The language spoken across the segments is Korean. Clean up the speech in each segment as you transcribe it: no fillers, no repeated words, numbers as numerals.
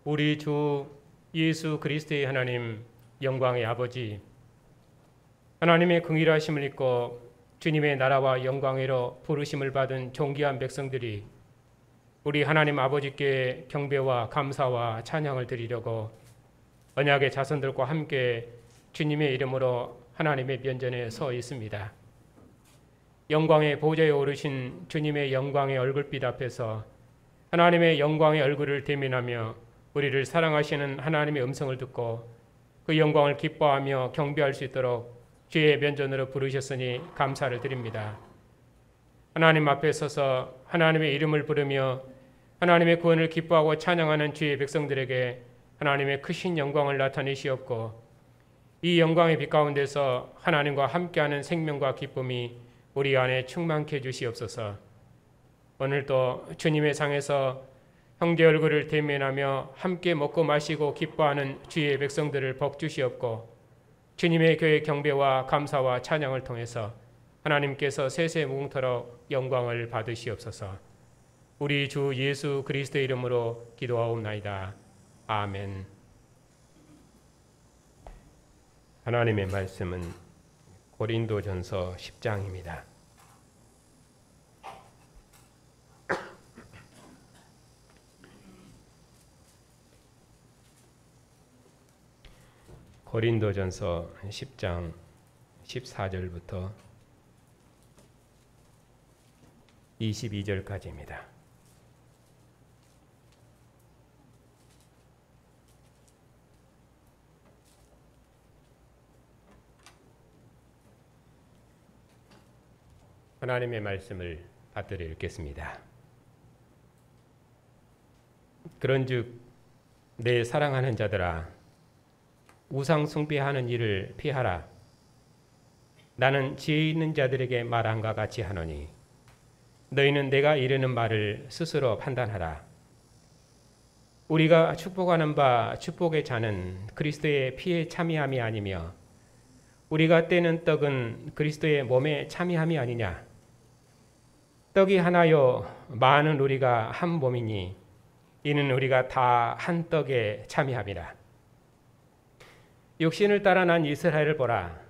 우리 주 예수 그리스도의 하나님, 영광의 아버지, 하나님의 긍휼하심을 입고 주님의 나라와 영광으로 부르심을 받은 존귀한 백성들이 우리 하나님 아버지께 경배와 감사와 찬양을 드리려고 언약의 자손들과 함께 주님의 이름으로 하나님의 면전에 서 있습니다. 영광의 보좌에 오르신 주님의 영광의 얼굴빛 앞에서 하나님의 영광의 얼굴을 대면하며 우리를 사랑하시는 하나님의 음성을 듣고 그 영광을 기뻐하며 경배할 수 있도록 주의 면전으로 부르셨으니 감사를 드립니다. 하나님 앞에 서서 하나님의 이름을 부르며 하나님의 구원을 기뻐하고 찬양하는 주의 백성들에게 하나님의 크신 영광을 나타내시옵고 이 영광의 빛 가운데서 하나님과 함께하는 생명과 기쁨이 우리 안에 충만케 해주시옵소서. 오늘도 주님의 상에서 형제 얼굴을 대면하며 함께 먹고 마시고 기뻐하는 주의 백성들을 복주시옵고 주님의 교회 경배와 감사와 찬양을 통해서 하나님께서 세세 무궁토록 영광을 받으시옵소서. 우리 주 예수 그리스도의 이름으로 기도하옵나이다. 아멘. 하나님의 말씀은 고린도전서 10장입니다. 고린도전서 10장 14절부터 22절까지입니다. 하나님의 말씀을 받들어 읽겠습니다. 그런즉 내 사랑하는 자들아, 우상 숭배하는 일을 피하라. 나는 지혜 있는 자들에게 말함과 같이 하노니 너희는 내가 이르는 말을 스스로 판단하라. 우리가 축복하는 바 축복의 잔은 그리스도의 피에 참여함이 아니며 우리가 떼는 떡은 그리스도의 몸에 참여함이 아니냐. 떡이 하나요 많은 우리가 한 몸이니 이는 우리가 다 한 떡에 참여함이라. 육신을 따라 난 이스라엘을 보라.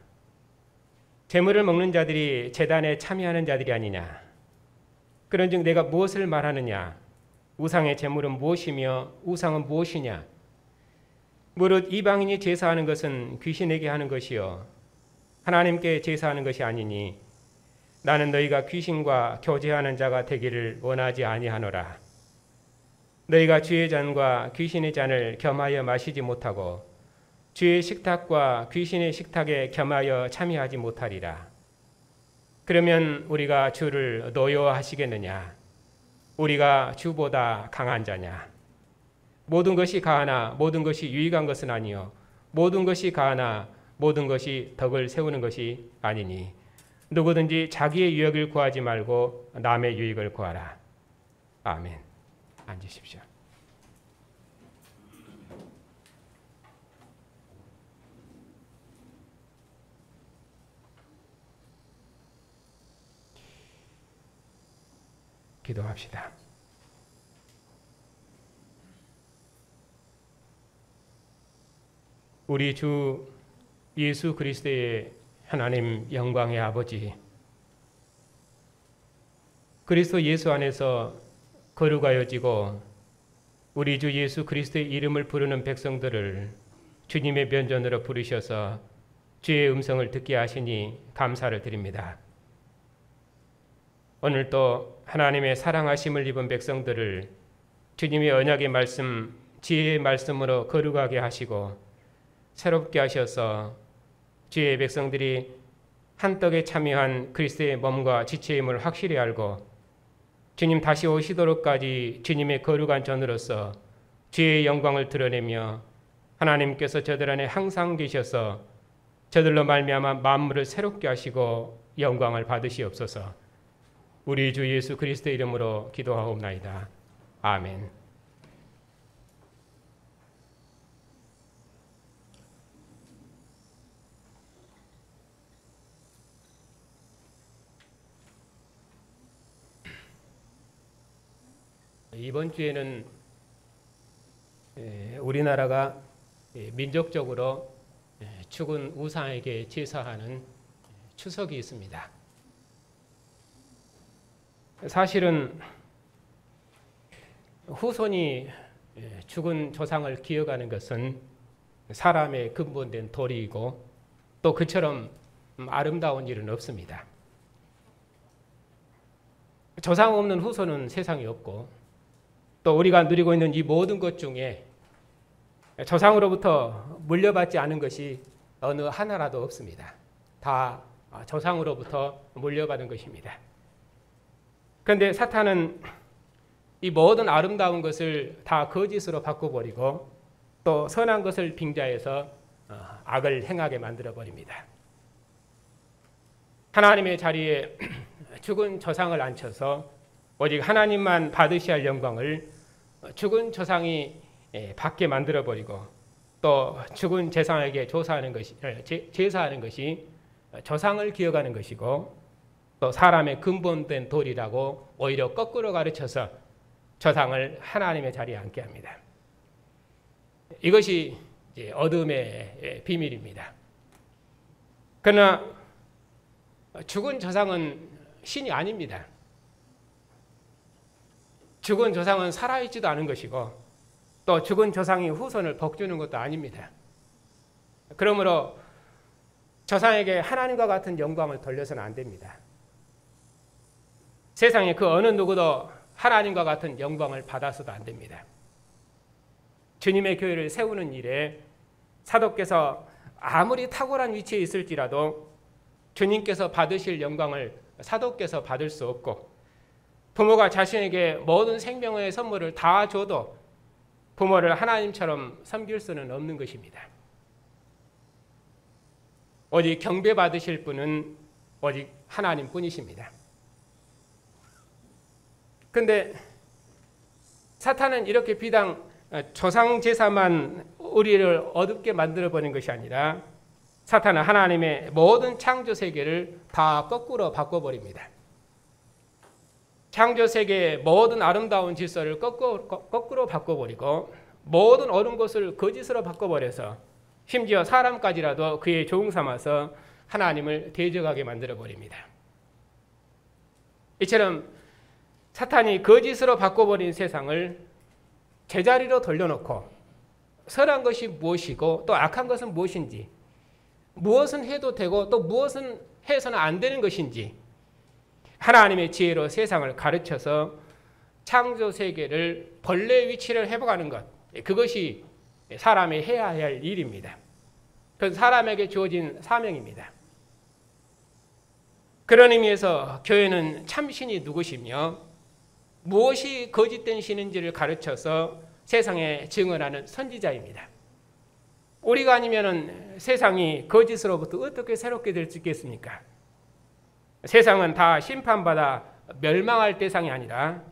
제물을 먹는 자들이 제단에 참여하는 자들이 아니냐. 그런즉 내가 무엇을 말하느냐. 우상의 제물은 무엇이며 우상은 무엇이냐. 무릇 이방인이 제사하는 것은 귀신에게 하는 것이요 하나님께 제사하는 것이 아니니 나는 너희가 귀신과 교제하는 자가 되기를 원하지 아니하노라. 너희가 주의 잔과 귀신의 잔을 겸하여 마시지 못하고 주의 식탁과 귀신의 식탁에 겸하여 참여하지 못하리라. 그러면 우리가 주를 노여워하시겠느냐? 우리가 주보다 강한 자냐? 모든 것이 가하나 모든 것이 유익한 것은 아니요 모든 것이 가하나 모든 것이 덕을 세우는 것이 아니니 누구든지 자기의 유익을 구하지 말고 남의 유익을 구하라. 아멘. 앉으십시오. 기도합시다. 우리 주 예수 그리스도의 하나님 영광의 아버지, 그리스도 예수 안에서 거룩하여지고 우리 주 예수 그리스도의 이름을 부르는 백성들을 주님의 면전으로 부르셔서 주의 음성을 듣게 하시니 감사를 드립니다. 오늘 또 하나님의 사랑하심을 입은 백성들을 주님의 언약의 말씀, 지혜의 말씀으로 거룩하게 하시고 새롭게 하셔서 주의 백성들이 한 떡에 참여한 그리스도의 몸과 지체임을 확실히 알고 주님 다시 오시도록까지 주님의 거룩한 전으로서 주의 영광을 드러내며 하나님께서 저들 안에 항상 계셔서 저들로 말미암아 만물을 새롭게 하시고 영광을 받으시옵소서. 우리 주 예수 그리스도의 이름으로 기도하옵나이다. 아멘. 이번 주에는 우리나라가 민족적으로 죽은 우상에게 제사하는 추석이 있습니다. 사실은 후손이 죽은 조상을 기억하는 것은 사람의 근본된 도리이고 또 그처럼 아름다운 일은 없습니다. 조상 없는 후손은 세상에 없고 또 우리가 누리고 있는 이 모든 것 중에 조상으로부터 물려받지 않은 것이 어느 하나라도 없습니다. 다 조상으로부터 물려받은 것입니다. 그런데 사탄은 이 모든 아름다운 것을 다 거짓으로 바꿔버리고 또 선한 것을 빙자해서 악을 행하게 만들어버립니다. 하나님의 자리에 죽은 조상을 앉혀서 오직 하나님만 받으셔야 할 영광을 죽은 조상이 받게 만들어버리고 또 죽은 제사에게 제사하는 것이 조상을 기억하는 것이고 또 사람의 근본된 도리라고 오히려 거꾸로 가르쳐서 조상을 하나님의 자리에 앉게 합니다. 이것이 어둠의 비밀입니다. 그러나 죽은 조상은 신이 아닙니다. 죽은 조상은 살아있지도 않은 것이고 또 죽은 조상이 후손을 복주는 것도 아닙니다. 그러므로 조상에게 하나님과 같은 영광을 돌려서는 안 됩니다. 세상에 그 어느 누구도 하나님과 같은 영광을 받아서도 안 됩니다. 주님의 교회를 세우는 일에 사도께서 아무리 탁월한 위치에 있을지라도 주님께서 받으실 영광을 사도께서 받을 수 없고 부모가 자신에게 모든 생명의 선물을 다 줘도 부모를 하나님처럼 섬길 수는 없는 것입니다. 오직 경배받으실 분은 오직 하나님뿐이십니다. 그런데 사탄은 이렇게 비단 조상 제사만 우리를 어둡게 만들어버린 것이 아니라 사탄은 하나님의 모든 창조 세계를 다 거꾸로 바꿔버립니다. 창조 세계의 모든 아름다운 질서를 거꾸로 바꿔버리고 모든 옳은 것을 거짓으로 바꿔버려서 심지어 사람까지라도 그의 종 삼아서 하나님을 대적하게 만들어버립니다. 이처럼 사탄이 거짓으로 바꿔버린 세상을 제자리로 돌려놓고 선한 것이 무엇이고 또 악한 것은 무엇인지 무엇은 해도 되고 또 무엇은 해서는 안 되는 것인지 하나님의 지혜로 세상을 가르쳐서 창조 세계를 본래 위치를 회복하는 것, 그것이 사람이 해야 할 일입니다. 그건 사람에게 주어진 사명입니다. 그런 의미에서 교회는 참신이 누구시며 무엇이 거짓된 신인지를 가르쳐서 세상에 증언하는 선지자입니다. 우리가 아니면 세상이 거짓으로부터 어떻게 새롭게 될 수 있겠습니까? 세상은 다 심판받아 멸망할 대상이 아니라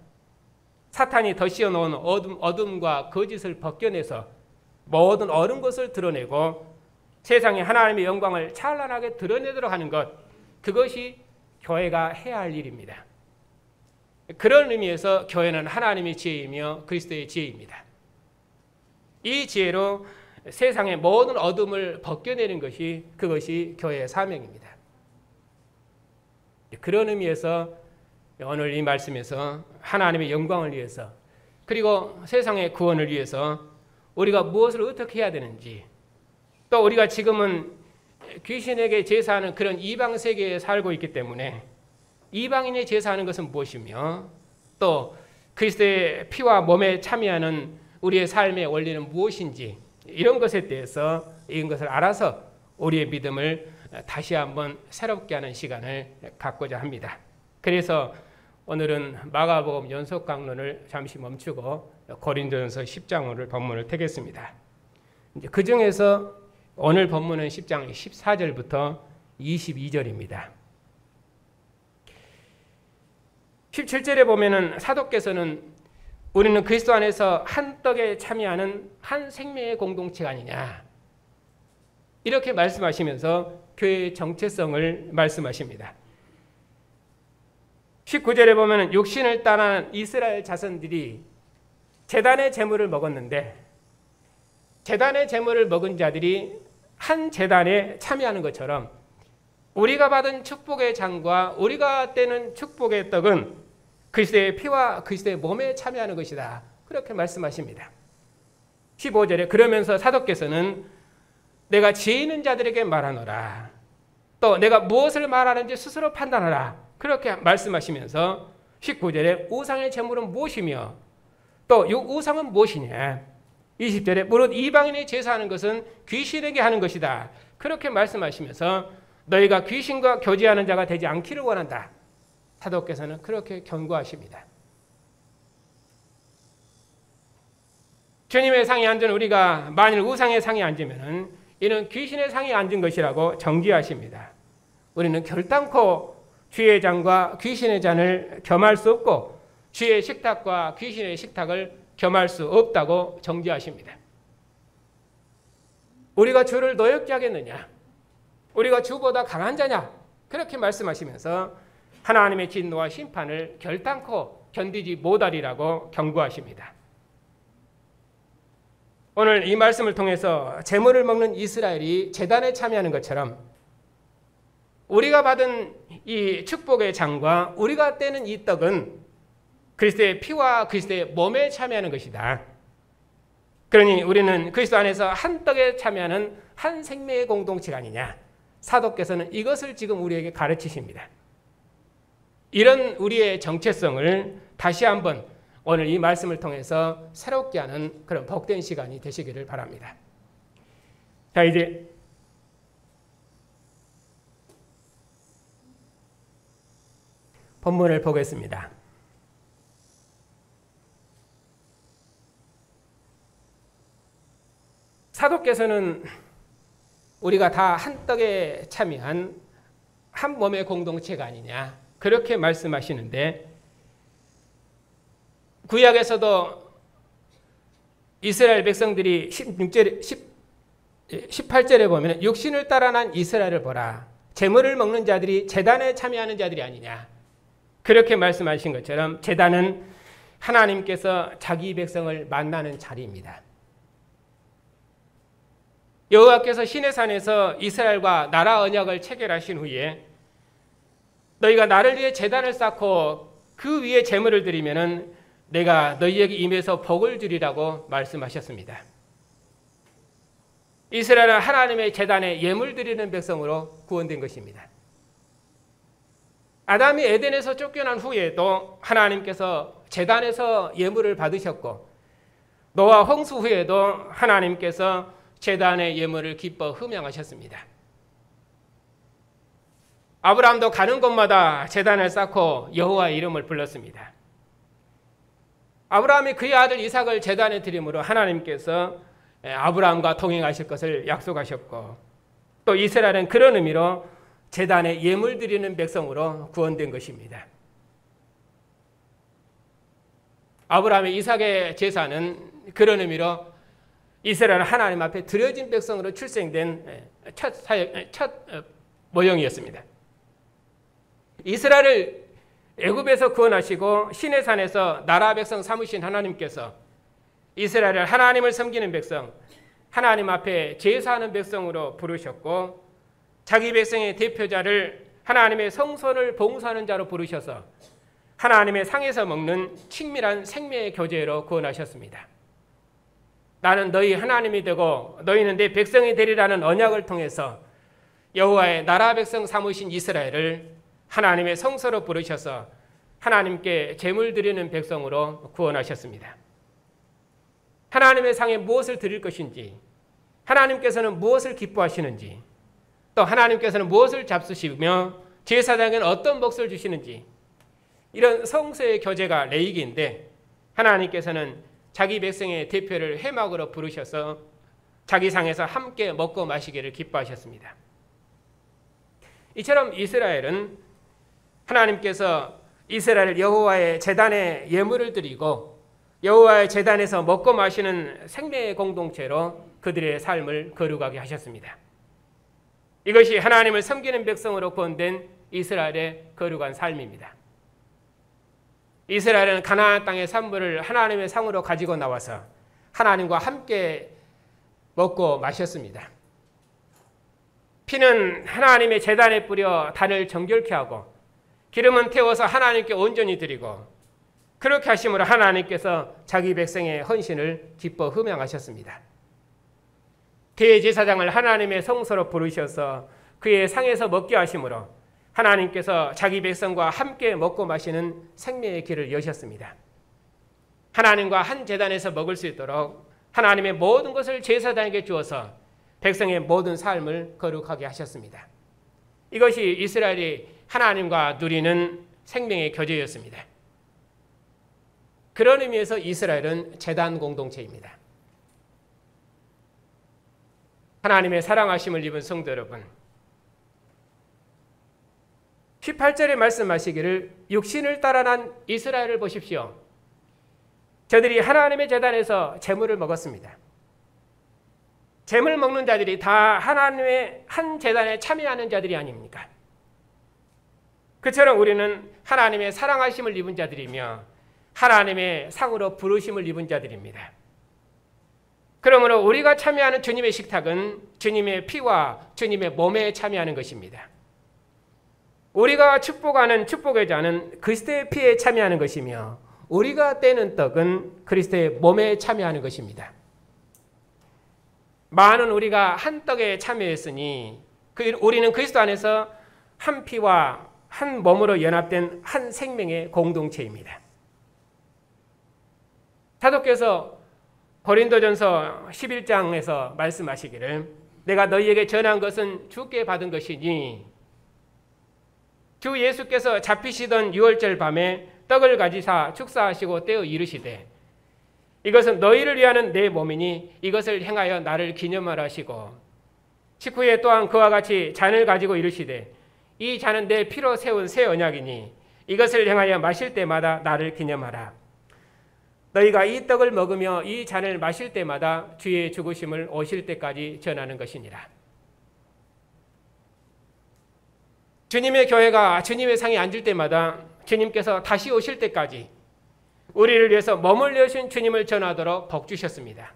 사탄이 덧씌워놓은 어둠과 거짓을 벗겨내서 모든 옳은 것을 드러내고 세상에 하나님의 영광을 찬란하게 드러내도록 하는 것, 그것이 교회가 해야 할 일입니다. 그런 의미에서 교회는 하나님의 지혜이며 그리스도의 지혜입니다. 이 지혜로 세상의 모든 어둠을 벗겨내는 것이 그것이 교회의 사명입니다. 그런 의미에서 오늘 이 말씀에서 하나님의 영광을 위해서 그리고 세상의 구원을 위해서 우리가 무엇을 어떻게 해야 되는지 또 우리가 지금은 귀신에게 제사하는 그런 이방 세계에 살고 있기 때문에 이방인의 제사하는 것은 무엇이며 또 그리스도의 피와 몸에 참여하는 우리의 삶의 원리는 무엇인지 이런 것에 대해서 이런 것을 알아서 우리의 믿음을 다시 한번 새롭게 하는 시간을 갖고자 합니다. 그래서 오늘은 마가복음 연속 강론을 잠시 멈추고 고린도전서 10장을 본문을 택했습니다. 이제 그 중에서 오늘 본문은 10장 14절부터 22절입니다. 17절에 보면은 사도께서는 우리는 그리스도 안에서 한 떡에 참여하는 한 생명의 공동체가 아니냐 이렇게 말씀하시면서 교회의 정체성을 말씀하십니다. 19절에 보면 육신을 따른 이스라엘 자손들이 제단의 제물을 먹었는데 제단의 제물을 먹은 자들이 한 제단에 참여하는 것처럼 우리가 받은 축복의 장과 우리가 떼는 축복의 떡은 그리스도의 피와 그리스도의 몸에 참여하는 것이다. 그렇게 말씀하십니다. 15절에 그러면서 사도께서는 내가 지혜 있는 자들에게 말하노라. 또 내가 무엇을 말하는지 스스로 판단하라. 그렇게 말씀하시면서 19절에 우상의 제물은 무엇이며 또 이 우상은 무엇이냐. 20절에 무릇 이방인이 제사하는 것은 귀신에게 하는 것이다. 그렇게 말씀하시면서 너희가 귀신과 교제하는 자가 되지 않기를 원한다. 사도께서는 그렇게 경고하십니다. 주님의 상에 앉은 우리가 만일 우상의 상에 앉으면 이는 귀신의 상에 앉은 것이라고 정죄하십니다. 우리는 결단코 주의 잔과 귀신의 잔을 겸할 수 없고 주의 식탁과 귀신의 식탁을 겸할 수 없다고 정죄하십니다. 우리가 주를 노엽게 하겠느냐? 우리가 주보다 강한 자냐? 그렇게 말씀하시면서 하나님의 진노와 심판을 결단코 견디지 못하리라고 경고하십니다. 오늘 이 말씀을 통해서 제물을 먹는 이스라엘이 제단에 참여하는 것처럼 우리가 받은 이 축복의 장과 우리가 떼는 이 떡은 그리스도의 피와 그리스도의 몸에 참여하는 것이다. 그러니 우리는 그리스도 안에서 한 떡에 참여하는 한 생명의 공동체가 아니냐. 사도께서는 이것을 지금 우리에게 가르치십니다. 이런 우리의 정체성을 다시 한번 오늘 이 말씀을 통해서 새롭게 하는 그런 복된 시간이 되시기를 바랍니다. 자, 이제 본문을 보겠습니다. 사도께서는 우리가 다 한 떡에 참여한 한 몸의 공동체가 아니냐 그렇게 말씀하시는데 구약에서도 이스라엘 백성들이 18절에 보면 육신을 따라 난 이스라엘을 보라. 제물을 먹는 자들이 제단에 참여하는 자들이 아니냐. 그렇게 말씀하신 것처럼 제단은 하나님께서 자기 백성을 만나는 자리입니다. 여호와께서 시내산에서 이스라엘과 나라 언약을 체결하신 후에 너희가 나를 위해 제단을 쌓고 그 위에 제물을 드리면은 내가 너희에게 임해서 복을 주리라고 말씀하셨습니다. 이스라엘은 하나님의 제단에 예물 드리는 백성으로 구원된 것입니다. 아담이 에덴에서 쫓겨난 후에도 하나님께서 제단에서 예물을 받으셨고 노아 홍수 후에도 하나님께서 제단의 예물을 기뻐 흠양하셨습니다. 아브라함도 가는 곳마다 제단을 쌓고 여호와의 이름을 불렀습니다. 아브라함이 그의 아들 이삭을 제단에 드림으로 하나님께서 아브라함과 동행하실 것을 약속하셨고 또 이스라엘은 그런 의미로 제단에 예물 드리는 백성으로 구원된 것입니다. 아브라함의 이삭의 제사는 그런 의미로 이스라엘은 하나님 앞에 드려진 백성으로 출생된 첫 모형이었습니다. 이스라엘을 애굽에서 구원하시고 시내산에서 나라 백성 삼으신 하나님께서 이스라엘을 하나님을 섬기는 백성, 하나님 앞에 제사하는 백성으로 부르셨고 자기 백성의 대표자를 하나님의 성소를 봉사하는 자로 부르셔서 하나님의 상에서 먹는 친밀한 생명의 교제로 구원하셨습니다. 나는 너희 하나님이 되고 너희는 내 백성이 되리라는 언약을 통해서 여호와의 나라 백성 삼으신 이스라엘을 하나님의 성소로 부르셔서 하나님께 제물 드리는 백성으로 구원하셨습니다. 하나님의 상에 무엇을 드릴 것인지, 하나님께서는 무엇을 기뻐하시는지, 또 하나님께서는 무엇을 잡수시며 제사장에는 어떤 몫을 주시는지, 이런 성소의 교제가 레이기인데 하나님께서는 자기 백성의 대표를 회막으로 부르셔서 자기 상에서 함께 먹고 마시기를 기뻐하셨습니다. 이처럼 이스라엘은 하나님께서 이스라엘 여호와의 제단에 예물을 드리고 여호와의 제단에서 먹고 마시는 생명의 공동체로 그들의 삶을 거룩하게 하셨습니다. 이것이 하나님을 섬기는 백성으로 구원된 이스라엘의 거룩한 삶입니다. 이스라엘은 가나안 땅의 산물을 하나님의 상으로 가지고 나와서 하나님과 함께 먹고 마셨습니다. 피는 하나님의 제단에 뿌려 단을 정결케 하고 기름은 태워서 하나님께 온전히 드리고 그렇게 하심으로 하나님께서 자기 백성의 헌신을 기뻐 흠양하셨습니다. 대제사장을 하나님의 성소로 부르셔서 그의 상에서 먹게 하심으로 하나님께서 자기 백성과 함께 먹고 마시는 생명의 길을 여셨습니다. 하나님과 한 제단에서 먹을 수 있도록 하나님의 모든 것을 제사장에게 주어서 백성의 모든 삶을 거룩하게 하셨습니다. 이것이 이스라엘이 하나님과 누리는 생명의 교제였습니다. 그런 의미에서 이스라엘은 제단 공동체입니다. 하나님의 사랑하심을 입은 성도 여러분, 18절에 말씀하시기를 육신을 따라 난 이스라엘을 보십시오. 저들이 하나님의 제단에서 제물을 먹었습니다. 제물 먹는 자들이 다 하나님의 한 제단에 참여하는 자들이 아닙니까? 그처럼 우리는 하나님의 사랑하심을 입은 자들이며 하나님의 상으로 부르심을 입은 자들입니다. 그러므로 우리가 참여하는 주님의 식탁은 주님의 피와 주님의 몸에 참여하는 것입니다. 우리가 축복하는 축복의 잔은 그리스도의 피에 참여하는 것이며 우리가 떼는 떡은 그리스도의 몸에 참여하는 것입니다. 많은 우리가 한 떡에 참여했으니 우리는 그리스도 안에서 한 피와 한 몸으로 연합된 한 생명의 공동체입니다. 사도께서 고린도전서 11장에서 말씀하시기를 내가 너희에게 전한 것은 주께 받은 것이니 주 예수께서 잡히시던 유월절 밤에 떡을 가지사 축사하시고 떼어 이르시되 이것은 너희를 위하는 내 몸이니 이것을 행하여 나를 기념하라 하시고 식후에 또한 그와 같이 잔을 가지고 이르시되 이 잔은 내 피로 세운 새 언약이니 이것을 행하여 마실 때마다 나를 기념하라. 너희가 이 떡을 먹으며 이 잔을 마실 때마다 주의 죽으심을 오실 때까지 전하는 것이니라. 주님의 교회가 주님의 상에 앉을 때마다 주님께서 다시 오실 때까지 우리를 위해서 머물러 오신 주님을 전하도록 복 주셨습니다.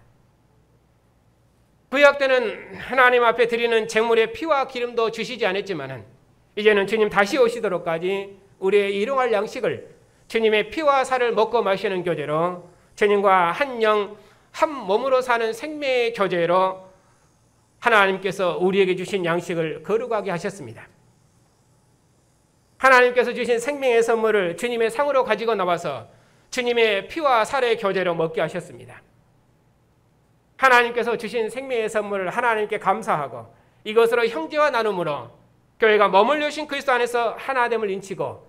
구약 때는 하나님 앞에 드리는 제물의 피와 기름도 주시지 않았지만 이제는 주님 다시 오시도록까지 우리의 일용할 양식을 주님의 피와 살을 먹고 마시는 교제로 주님과 한 영, 한 몸으로 사는 생명의 교제로 하나님께서 우리에게 주신 양식을 거룩하게 하셨습니다. 하나님께서 주신 생명의 선물을 주님의 상으로 가지고 나와서 주님의 피와 살의 교제로 먹게 하셨습니다. 하나님께서 주신 생명의 선물을 하나님께 감사하고 이것으로 형제와 나눔으로 교회가 머물러 오신 그리스도 안에서 하나됨을 인치고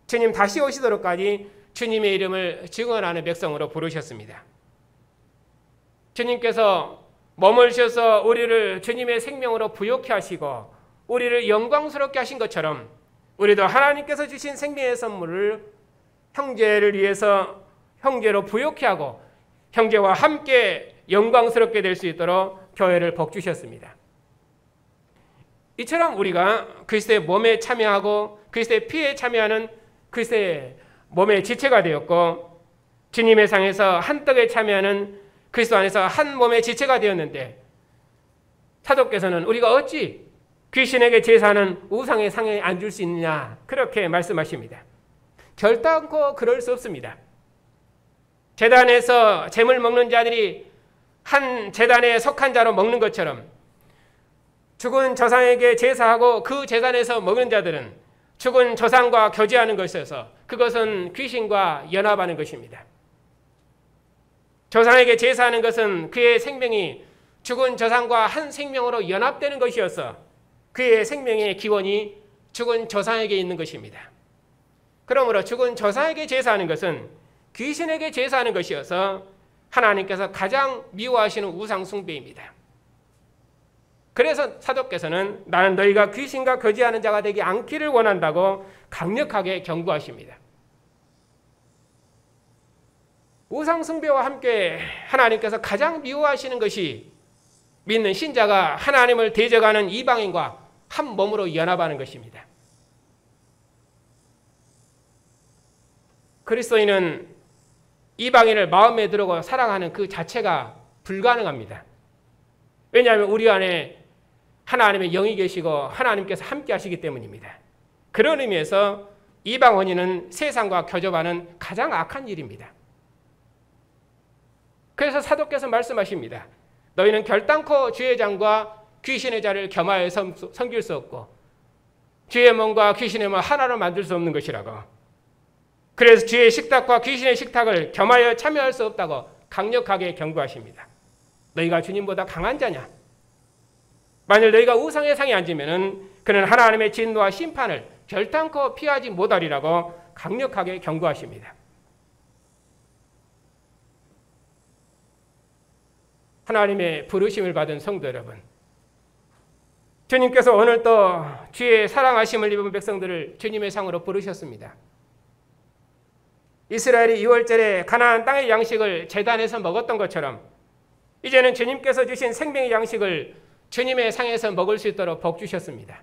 주님 다시 오시도록까지 주님의 이름을 증언하는 백성으로 부르셨습니다. 주님께서 머물셔서 우리를 주님의 생명으로 부욕케 하시고 우리를 영광스럽게 하신 것처럼 우리도 하나님께서 주신 생명의 선물을 형제를 위해서 형제로 부욕케 하고 형제와 함께 영광스럽게 될 수 있도록 교회를 복주셨습니다. 이처럼 우리가 그리스도의 몸에 참여하고 그리스도의 피에 참여하는 그리스도의 몸의 지체가 되었고 주님의 상에서 한 떡에 참여하는 그리스도 안에서 한 몸의 지체가 되었는데 사도께서는 우리가 어찌 귀신에게 제사하는 우상의 상에 앉을 수 있느냐 그렇게 말씀하십니다. 결단코 그럴 수 없습니다. 제단에서 제물 먹는 자들이 한 제단에 속한 자로 먹는 것처럼 죽은 조상에게 제사하고 그 제단에서 먹는 자들은 죽은 조상과 교제하는 것에서 그것은 귀신과 연합하는 것입니다. 조상에게 제사하는 것은 그의 생명이 죽은 조상과 한 생명으로 연합되는 것이어서 그의 생명의 기원이 죽은 조상에게 있는 것입니다. 그러므로 죽은 조상에게 제사하는 것은 귀신에게 제사하는 것이어서 하나님께서 가장 미워하시는 우상 숭배입니다. 그래서 사도께서는 나는 너희가 귀신과 거지하는 자가 되지 않기를 원한다고 강력하게 경고하십니다. 우상 숭배와 함께 하나님께서 가장 미워하시는 것이 믿는 신자가 하나님을 대적하는 이방인과 한 몸으로 연합하는 것입니다. 그리스도인은 이방인을 마음에 들고 사랑하는 그 자체가 불가능합니다. 왜냐하면 우리 안에 하나님의 영이 계시고 하나님께서 함께 하시기 때문입니다. 그런 의미에서 이방 원인은 세상과 교접하는 가장 악한 일입니다. 그래서 사도께서 말씀하십니다. 너희는 결단코 주의 장과 귀신의 자를 겸하여 섬길 수 없고 주의 몸과 귀신의 몸 하나로 만들 수 없는 것이라고. 그래서 주의 식탁과 귀신의 식탁을 겸하여 참여할 수 없다고 강력하게 경고하십니다. 너희가 주님보다 강한 자냐? 만일 너희가 우상의 상에 앉으면 그는 하나님의 진노와 심판을 결단코 피하지 못하리라고 강력하게 경고하십니다. 하나님의 부르심을 받은 성도 여러분, 주님께서 오늘 또 주의 사랑하심을 입은 백성들을 주님의 상으로 부르셨습니다. 이스라엘이 2월절에 가나안 땅의 양식을 제단에서 먹었던 것처럼 이제는 주님께서 주신 생명의 양식을 주님의 상에서 먹을 수 있도록 복 주셨습니다.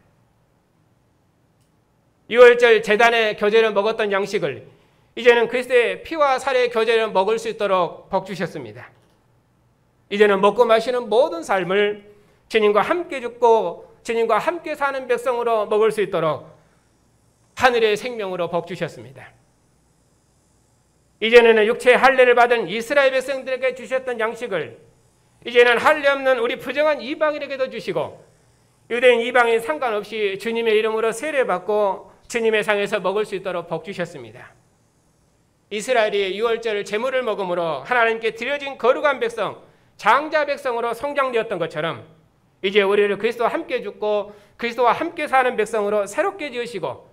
6월절 제단의 교제를 먹었던 양식을 이제는 그리스도의 피와 살의 교제를 먹을 수 있도록 복 주셨습니다. 이제는 먹고 마시는 모든 삶을 주님과 함께 죽고 주님과 함께 사는 백성으로 먹을 수 있도록 하늘의 생명으로 복 주셨습니다. 이제는 육체의 할례를 받은 이스라엘 백성들에게 주셨던 양식을 이제는 할례 없는 우리 부정한 이방인에게도 주시고 유대인 이방인 상관없이 주님의 이름으로 세례받고 주님의 상에서 먹을 수 있도록 복 주셨습니다. 이스라엘이 6월절 제물을 먹음으로 하나님께 드려진 거룩한 백성, 장자 백성으로 성장되었던 것처럼 이제 우리를 그리스도와 함께 죽고 그리스도와 함께 사는 백성으로 새롭게 지으시고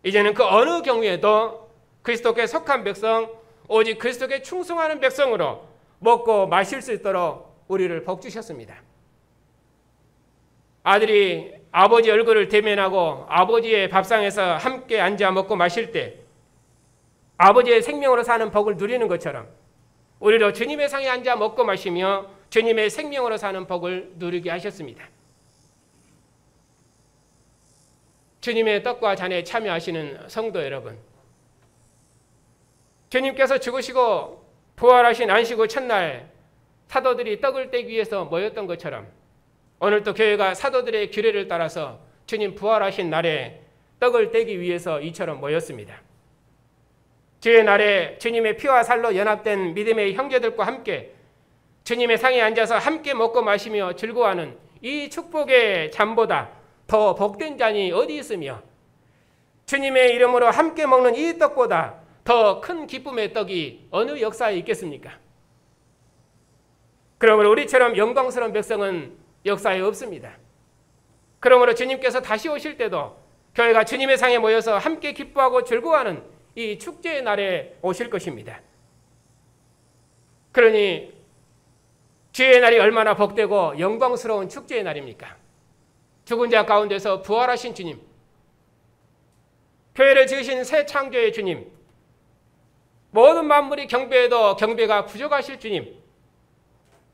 이제는 그 어느 경우에도 그리스도께 속한 백성, 오직 그리스도께 충성하는 백성으로 먹고 마실 수 있도록 우리를 복 주셨습니다. 아들이 아버지 얼굴을 대면하고 아버지의 밥상에서 함께 앉아 먹고 마실 때 아버지의 생명으로 사는 복을 누리는 것처럼 우리도 주님의 상에 앉아 먹고 마시며 주님의 생명으로 사는 복을 누리게 하셨습니다. 주님의 떡과 잔에 참여하시는 성도 여러분, 주님께서 죽으시고 부활하신 안식 후 첫날 사도들이 떡을 떼기 위해서 모였던 것처럼 오늘도 교회가 사도들의 규례를 따라서 주님 부활하신 날에 떡을 떼기 위해서 이처럼 모였습니다. 주의 날에 주님의 피와 살로 연합된 믿음의 형제들과 함께 주님의 상에 앉아서 함께 먹고 마시며 즐거워하는 이 축복의 잔보다 더 복된 잔이 어디 있으며 주님의 이름으로 함께 먹는 이 떡보다 더 큰 기쁨의 떡이 어느 역사에 있겠습니까? 그러므로 우리처럼 영광스러운 백성은 역사에 없습니다. 그러므로 주님께서 다시 오실 때도 교회가 주님의 상에 모여서 함께 기뻐하고 즐거워하는 이 축제의 날에 오실 것입니다. 그러니 주의 날이 얼마나 복되고 영광스러운 축제의 날입니까? 죽은 자 가운데서 부활하신 주님, 교회를 지으신 새 창조의 주님, 모든 만물이 경배해도 경배가 부족하실 주님,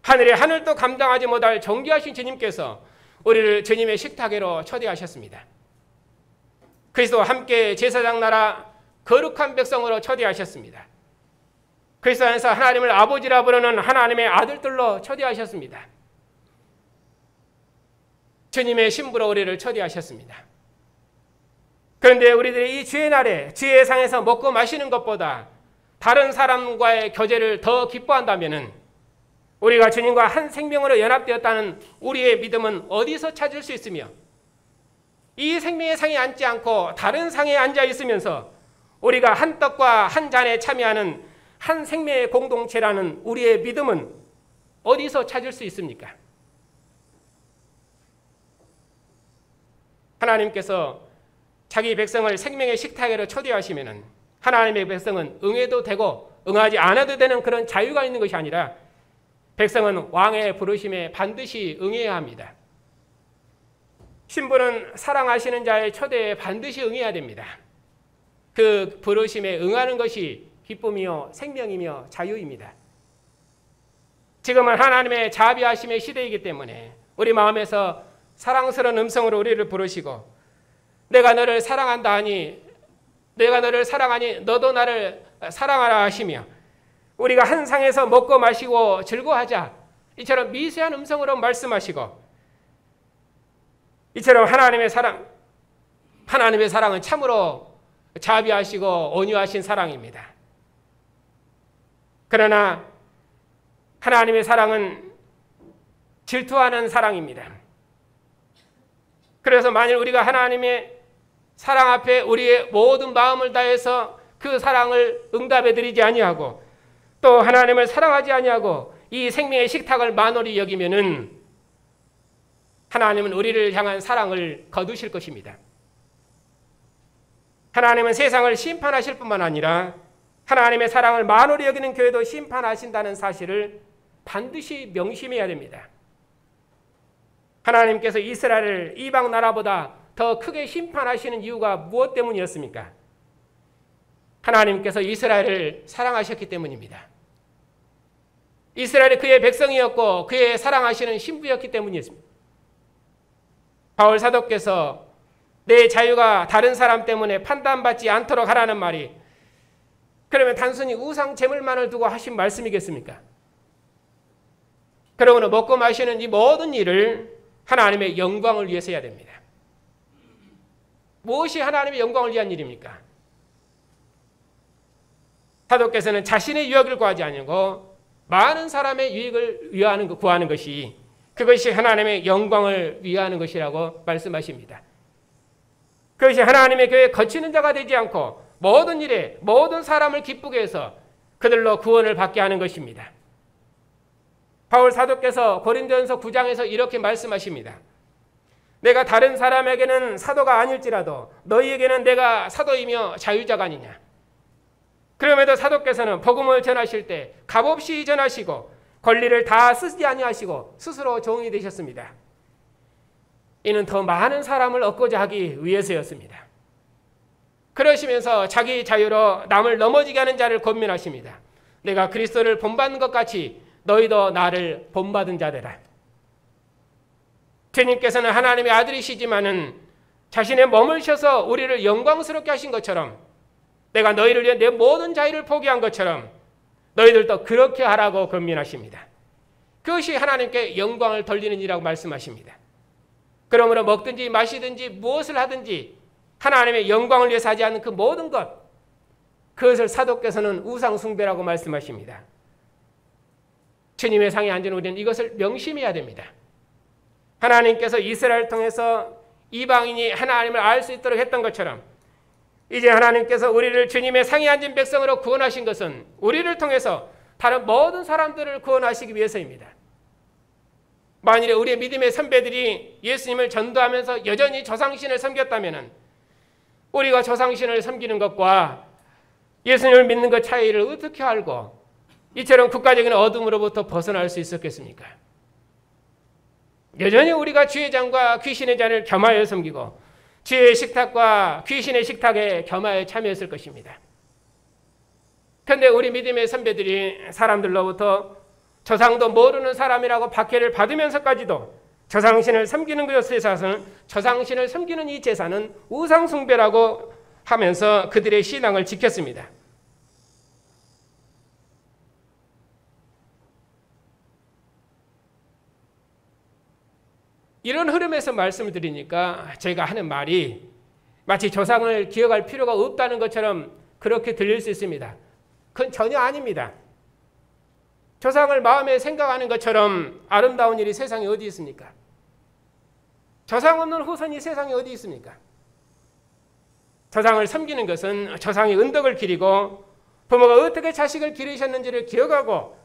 하늘의 하늘도 감당하지 못할 존귀하신 주님께서 우리를 주님의 식탁으로 초대하셨습니다. 그리스도와 함께 제사장 나라 거룩한 백성으로 초대하셨습니다. 그리스도 안에서 하나님을 아버지라 부르는 하나님의 아들들로 초대하셨습니다. 주님의 신부로 우리를 초대하셨습니다. 그런데 우리들이 이 주의 날에 주의 상에서 먹고 마시는 것보다 다른 사람과의 교제를 더 기뻐한다면 우리가 주님과 한 생명으로 연합되었다는 우리의 믿음은 어디서 찾을 수 있으며 이 생명의 상에 앉지 않고 다른 상에 앉아 있으면서 우리가 한 떡과 한 잔에 참여하는 한 생명의 공동체라는 우리의 믿음은 어디서 찾을 수 있습니까? 하나님께서 자기 백성을 생명의 식탁으로 초대하시면 하나님의 백성은 응해도 되고 응하지 않아도 되는 그런 자유가 있는 것이 아니라 백성은 왕의 부르심에 반드시 응해야 합니다. 신부는 사랑하시는 자의 초대에 반드시 응해야 됩니다. 그 부르심에 응하는 것이 기쁨이요 생명이며 자유입니다. 지금은 하나님의 자비하심의 시대이기 때문에 우리 마음에서 사랑스러운 음성으로 우리를 부르시고 내가 너를 사랑한다 하니 내가 너를 사랑하니 너도 나를 사랑하라 하시며 우리가 한 상에서 먹고 마시고 즐거워하자 이처럼 미세한 음성으로 말씀하시고, 이처럼 하나님의 사랑은 참으로 자비하시고 온유하신 사랑입니다. 그러나 하나님의 사랑은 질투하는 사랑입니다. 그래서 만일 우리가 하나님의 사랑 앞에 우리의 모든 마음을 다해서 그 사랑을 응답해 드리지 아니하고, 또 하나님을 사랑하지 아니하고 이 생명의 식탁을 만홀히 여기면은 하나님은 우리를 향한 사랑을 거두실 것입니다. 하나님은 세상을 심판하실 뿐만 아니라 하나님의 사랑을 만홀히 여기는 교회도 심판하신다는 사실을 반드시 명심해야 됩니다. 하나님께서 이스라엘을 이방 나라보다 더 크게 심판하시는 이유가 무엇 때문이었습니까? 하나님께서 이스라엘을 사랑하셨기 때문입니다. 이스라엘이 그의 백성이었고 그의 사랑하시는 신부였기 때문이었습니다. 바울 사도께서 내 자유가 다른 사람 때문에 판단받지 않도록 하라는 말이, 그러면 단순히 우상 제물만을 두고 하신 말씀이겠습니까? 그러므로 먹고 마시는 이 모든 일을 하나님의 영광을 위해서 해야 됩니다. 무엇이 하나님의 영광을 위한 일입니까? 사도께서는 자신의 유익을 구하지 아니고 많은 사람의 유익을 구하는 것이, 그것이 하나님의 영광을 위하는 것이라고 말씀하십니다. 그것이 하나님의 교회에 거치는 자가 되지 않고 모든 일에 모든 사람을 기쁘게 해서 그들로 구원을 받게 하는 것입니다. 바울 사도께서 고린도전서 9장에서 이렇게 말씀하십니다. 내가 다른 사람에게는 사도가 아닐지라도 너희에게는 내가 사도이며 자유자가 아니냐. 그럼에도 사도께서는 복음을 전하실 때 값없이 전하시고 권리를 다 쓰지 아니하시고 스스로 종이 되셨습니다. 이는 더 많은 사람을 얻고자 하기 위해서였습니다. 그러시면서 자기 자유로 남을 넘어지게 하는 자를 권면하십니다. 내가 그리스도를 본받는 것 같이 너희도 나를 본받은 자 되라. 주님께서는 하나님의 아들이시지만은 자신의 몸을 셔서 우리를 영광스럽게 하신 것처럼, 내가 너희를 위해 내 모든 자유를 포기한 것처럼 너희들도 그렇게 하라고 권면하십니다. 그것이 하나님께 영광을 돌리는 일이라고 말씀하십니다. 그러므로 먹든지 마시든지 무엇을 하든지 하나님의 영광을 위해서 하지 않는 그 모든 것, 그것을 사도께서는 우상숭배라고 말씀하십니다. 주님의 상에 앉은 우리는 이것을 명심해야 됩니다. 하나님께서 이스라엘을 통해서 이방인이 하나님을 알 수 있도록 했던 것처럼 이제 하나님께서 우리를 주님의 상에 앉은 백성으로 구원하신 것은 우리를 통해서 다른 모든 사람들을 구원하시기 위해서입니다. 만일에 우리의 믿음의 선배들이 예수님을 전도하면서 여전히 조상신을 섬겼다면 우리가 조상신을 섬기는 것과 예수님을 믿는 것 차이를 어떻게 알고 이처럼 국가적인 어둠으로부터 벗어날 수 있었겠습니까? 여전히 우리가 주의 잔과 귀신의 잔을 겸하여 섬기고 주의 식탁과 귀신의 식탁에 겸하여 참여했을 것입니다. 그런데 우리 믿음의 선배들이 사람들로부터 조상도 모르는 사람이라고 박해를 받으면서까지도 조상신을 섬기는 것에 있어서는, 조상신을 섬기는 이 제사는 우상숭배라고 하면서 그들의 신앙을 지켰습니다. 이런 흐름에서 말씀을 드리니까 제가 하는 말이 마치 조상을 기억할 필요가 없다는 것처럼 그렇게 들릴 수 있습니다. 그건 전혀 아닙니다. 조상을 마음에 생각하는 것처럼 아름다운 일이 세상에 어디 있습니까? 조상 없는 후손이 세상에 어디 있습니까? 조상을 섬기는 것은 조상이 은덕을 기리고 부모가 어떻게 자식을 기르셨는지를 기억하고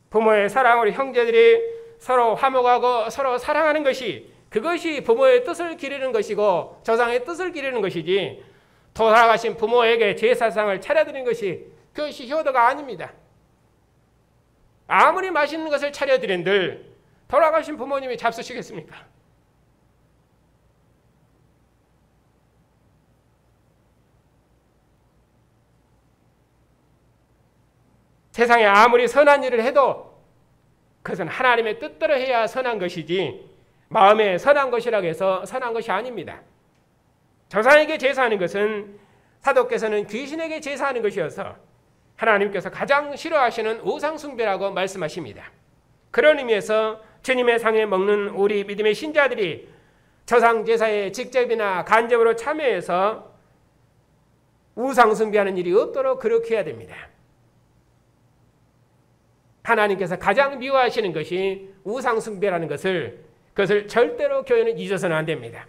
부모의 사랑으로 형제들이 서로 화목하고 서로 사랑하는 것이, 그것이 부모의 뜻을 기르는 것이고 조상의 뜻을 기르는 것이지, 돌아가신 부모에게 제사상을 차려드리는 것이, 그것이 효도가 아닙니다. 아무리 맛있는 것을 차려드린들 돌아가신 부모님이 잡수시겠습니까? 세상에 아무리 선한 일을 해도 그것은 하나님의 뜻대로 해야 선한 것이지 마음에 선한 것이라고 해서 선한 것이 아닙니다. 조상에게 제사하는 것은 사도께서는 귀신에게 제사하는 것이어서 하나님께서 가장 싫어하시는 우상숭배라고 말씀하십니다. 그런 의미에서 주님의 상에 먹는 우리 믿음의 신자들이 조상제사에 직접이나 간접으로 참여해서 우상숭배하는 일이 없도록 그렇게 해야 됩니다. 하나님께서 가장 미워하시는 것이 우상숭배라는 그것을 절대로 교회는 잊어서는 안 됩니다.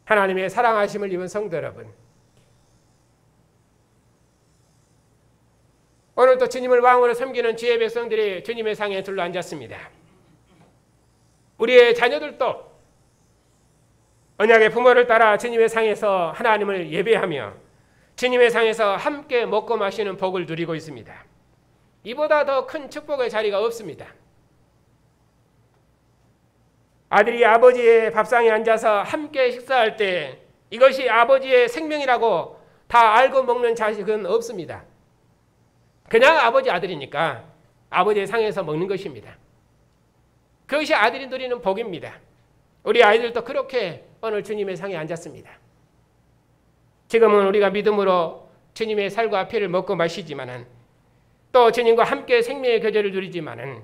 하나님의 사랑하심을 입은 성도 여러분, 오늘도 주님을 왕으로 섬기는 주의 백성들이 주님의 상에 둘러앉았습니다. 우리의 자녀들도 언약의 부모를 따라 주님의 상에서 하나님을 예배하며 주님의 상에서 함께 먹고 마시는 복을 누리고 있습니다. 이보다 더 큰 축복의 자리가 없습니다. 아들이 아버지의 밥상에 앉아서 함께 식사할 때 이것이 아버지의 생명이라고 다 알고 먹는 자식은 없습니다. 그냥 아버지 아들이니까 아버지의 상에서 먹는 것입니다. 그것이 아들이 누리는 복입니다. 우리 아이들도 그렇게 오늘 주님의 상에 앉았습니다. 지금은 우리가 믿음으로 주님의 살과 피를 먹고 마시지만은 또 주님과 함께 생명의 교제를 누리지만은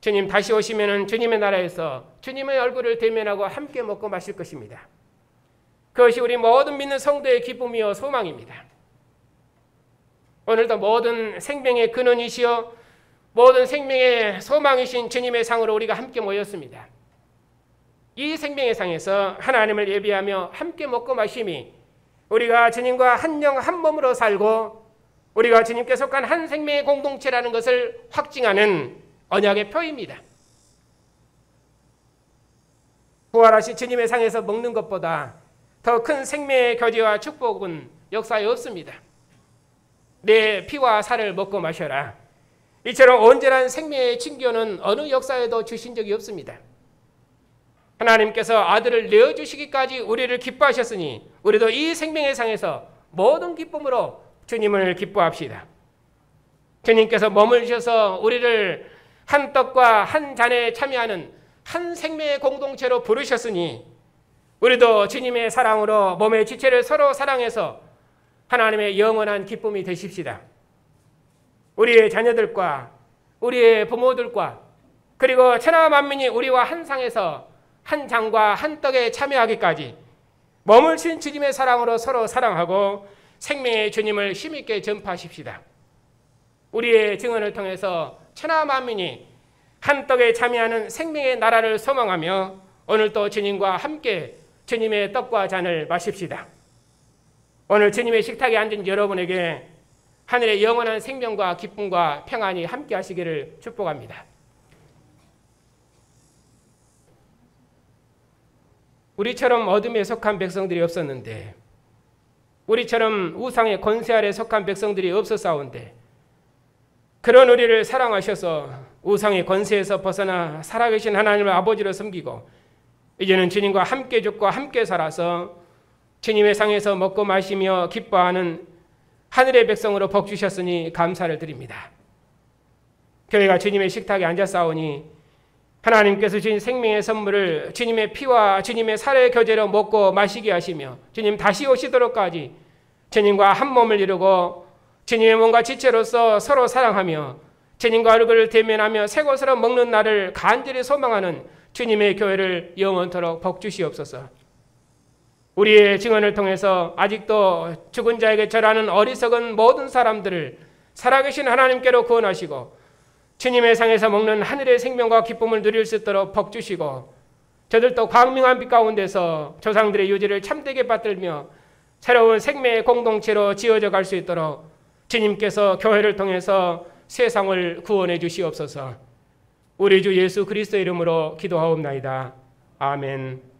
주님 다시 오시면은 주님의 나라에서 주님의 얼굴을 대면하고 함께 먹고 마실 것입니다. 그것이 우리 모든 믿는 성도의 기쁨이요 소망입니다. 오늘도 모든 생명의 근원이시여 모든 생명의 소망이신 주님의 상으로 우리가 함께 모였습니다. 이 생명의 상에서 하나님을 예배하며 함께 먹고 마심이 우리가 주님과 한 영 한 몸으로 살고 우리가 주님께 속한 한 생명의 공동체라는 것을 확증하는 언약의 표입니다. 부활하신 주님의 상에서 먹는 것보다 더 큰 생명의 교제와 축복은 역사에 없습니다. 내 피와 살을 먹고 마셔라. 이처럼 온전한 생명의 친교는 어느 역사에도 주신 적이 없습니다. 하나님께서 아들을 내어주시기까지 우리를 기뻐하셨으니 우리도 이 생명의 상에서 모든 기쁨으로 주님을 기뻐합시다. 주님께서 머물셔서 우리를 한 떡과 한 잔에 참여하는 한 생명의 공동체로 부르셨으니 우리도 주님의 사랑으로 몸의 지체를 서로 사랑해서 하나님의 영원한 기쁨이 되십시다. 우리의 자녀들과 우리의 부모들과 그리고 천하 만민이 우리와 한 상에서 한 장과 한 떡에 참여하기까지 머물신 주님의 사랑으로 서로 사랑하고 생명의 주님을 힘있게 전파하십시다. 우리의 증언을 통해서 천하 만민이 한 떡에 참여하는 생명의 나라를 소망하며 오늘도 주님과 함께 주님의 떡과 잔을 마십시다. 오늘 주님의 식탁에 앉은 여러분에게 하늘의 영원한 생명과 기쁨과 평안이 함께 하시기를 축복합니다. 우리처럼 어둠에 속한 백성들이 없었는데 우리처럼 우상의 권세 아래 속한 백성들이 없었사온데 그런 우리를 사랑하셔서 우상의 권세에서 벗어나 살아계신 하나님을 아버지로 섬기고 이제는 주님과 함께 죽고 함께 살아서 주님의 상에서 먹고 마시며 기뻐하는 하늘의 백성으로 복 주셨으니 감사를 드립니다. 교회가 주님의 식탁에 앉아싸우니 하나님께서 주신 생명의 선물을 주님의 피와 주님의 살의 교제로 먹고 마시게 하시며 주님 다시 오시도록까지 주님과 한 몸을 이루고 주님의 몸과 지체로서 서로 사랑하며 주님과 얼굴을 대면하며 새 것으로 먹는 날을 간절히 소망하는 주님의 교회를 영원토록 복 주시옵소서. 우리의 증언을 통해서 아직도 죽은 자에게 절하는 어리석은 모든 사람들을 살아계신 하나님께로 구원하시고 주님의 상에서 먹는 하늘의 생명과 기쁨을 누릴 수 있도록 복 주시고 저들도 광명한 빛 가운데서 조상들의 유지를 참되게 받들며 새로운 생명의 공동체로 지어져 갈 수 있도록 주님께서 교회를 통해서 세상을 구원해 주시옵소서. 우리 주 예수 그리스도의 이름으로 기도하옵나이다. 아멘.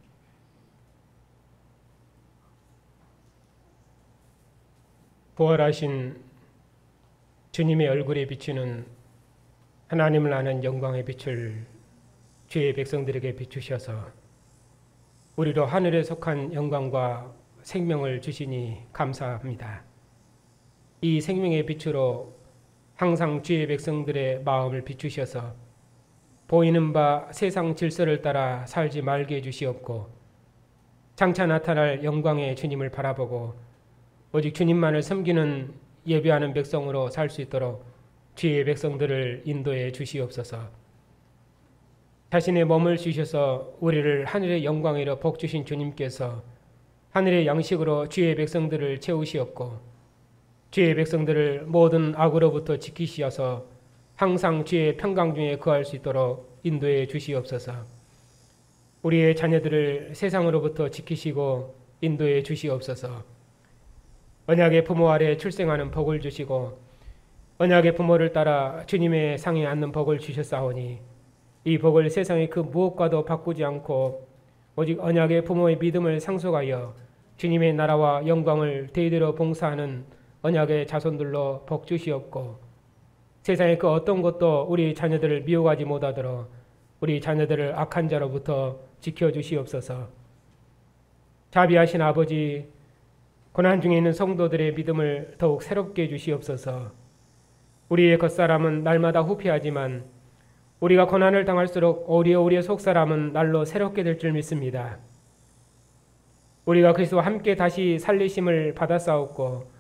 부활하신 주님의 얼굴에 비추는 하나님을 아는 영광의 빛을 주의 백성들에게 비추셔서 우리로 하늘에 속한 영광과 생명을 주시니 감사합니다. 이 생명의 빛으로 항상 주의 백성들의 마음을 비추셔서 보이는 바 세상 질서를 따라 살지 말게 해주시옵고 장차 나타날 영광의 주님을 바라보고 오직 주님만을 섬기는 예배하는 백성으로 살 수 있도록 주의 백성들을 인도해 주시옵소서. 자신의 몸을 주셔서 우리를 하늘의 영광으로 복주신 주님께서 하늘의 양식으로 주의 백성들을 채우시었고 주의 백성들을 모든 악으로부터 지키시어서 항상 주의 평강 중에 거할 수 있도록 인도해 주시옵소서. 우리의 자녀들을 세상으로부터 지키시고 인도해 주시옵소서. 언약의 부모 아래 출생하는 복을 주시고 언약의 부모를 따라 주님의 상에 앉는 복을 주셨사오니 이 복을 세상의 그 무엇과도 바꾸지 않고 오직 언약의 부모의 믿음을 상속하여 주님의 나라와 영광을 대대로 봉사하는 언약의 자손들로 복 주시옵고 세상의 그 어떤 것도 우리 자녀들을 미혹하지 못하도록 우리 자녀들을 악한 자로부터 지켜주시옵소서. 자비하신 아버지, 고난 중에 있는 성도들의 믿음을 더욱 새롭게 해주시옵소서. 우리의 겉사람은 날마다 후패하지만 우리가 고난을 당할수록 오히려 우리의 속사람은 날로 새롭게 될 줄 믿습니다. 우리가 그리스도와 함께 다시 살리심을 받았사옵고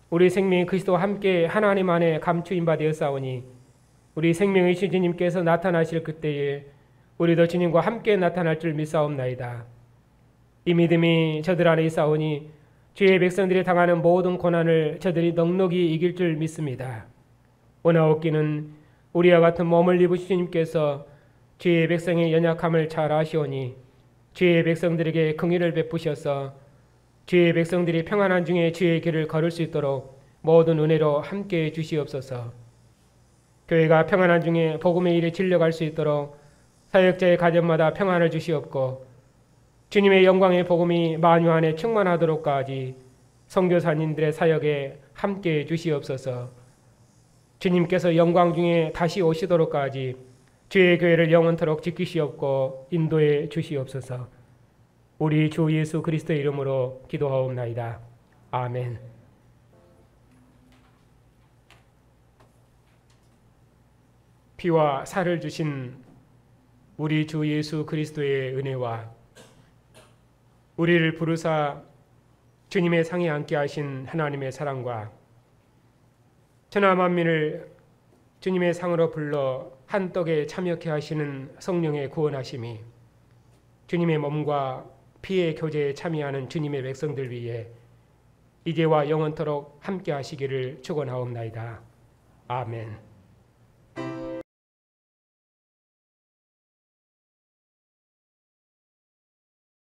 우리 생명이 그리스도와 함께 하나님 안에 감추임 바 되었사오니 우리 생명의 주님께서 나타나실 그때에 우리도 주님과 함께 나타날 줄 믿사옵나이다. 이 믿음이 저들 안에 있사오니 주의 백성들이 당하는 모든 고난을 저들이 넉넉히 이길 줄 믿습니다. 오나옵기는 우리와 같은 몸을 입으신 주님께서 주의 백성의 연약함을 잘 아시오니 주의 백성들에게 긍휼을 베푸셔서 주의 백성들이 평안한 중에 주의 길을 걸을 수 있도록 모든 은혜로 함께해 주시옵소서. 교회가 평안한 중에 복음의 일에 진력할 수 있도록 사역자의 가정마다 평안을 주시옵고 주님의 영광의 복음이 만유 안에 충만하도록까지 선교사님들의 사역에 함께해 주시옵소서. 주님께서 영광 중에 다시 오시도록까지 주의 교회를 영원토록 지키시옵고 인도해 주시옵소서. 우리 주 예수 그리스도의 이름으로 기도하옵나이다. 아멘. 피와 살을 주신 우리 주 예수 그리스도의 은혜와 우리를 부르사 주님의 상에 앉게 하신 하나님의 사랑과 천하 만민을 주님의 상으로 불러 한 떡에 참여케 하시는 성령의 구원하심이 주님의 몸과 피의 교제에 참여하는 주님의 백성들 위해 이제와 영원토록 함께 하시기를 축원하옵나이다. 아멘.